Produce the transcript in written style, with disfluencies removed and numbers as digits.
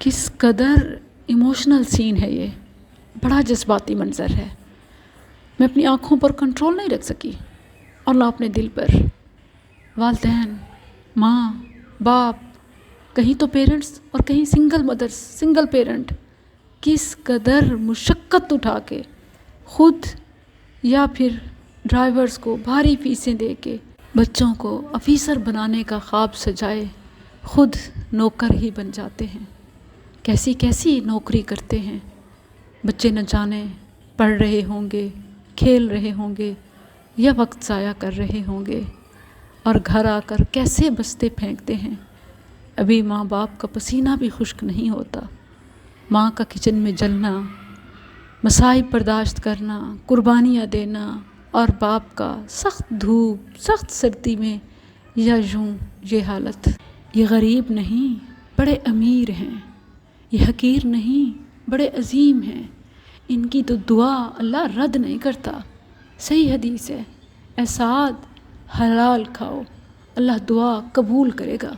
کس قدر ایموشنل سین ہے یہ، بڑا جذباتی منظر ہے۔ میں اپنی آنکھوں پر کنٹرول نہیں رکھ سکی اور نہ اپنے دل پر۔ والدین، ماں، باپ، کہیں تو پیرنٹس اور کہیں سنگل مدرس، سنگل پیرنٹ، کس قدر مشقت اٹھا کے خود یا پھر ڈرائیورز کو بھاری فیسیں دے کے بچوں کو آفیسر بنانے کا خواب سجائے خود نوکر ہی بن جاتے ہیں۔ کیسی کیسی نوکری کرتے ہیں، بچے نہ جانے پڑھ رہے ہوں گے، کھیل رہے ہوں گے یا وقت ضائع کر رہے ہوں گے، اور گھر آ کر کیسے بستے پھینکتے ہیں۔ ابھی ماں باپ کا پسینہ بھی خشک نہیں ہوتا، ماں کا کچن میں جلنا، مصائب برداشت کرنا، قربانیاں دینا، اور باپ کا سخت دھوپ، سخت سردی میں یا یوں یہ حالت۔ یہ غریب نہیں، بڑے امیر ہیں، یہ حقیر نہیں، بڑے عظیم ہیں، ان کی تو دعا اللہ رد نہیں کرتا۔ صحیح حدیث ہے، اے سعد حلال کھاؤ، اللہ دعا قبول کرے گا۔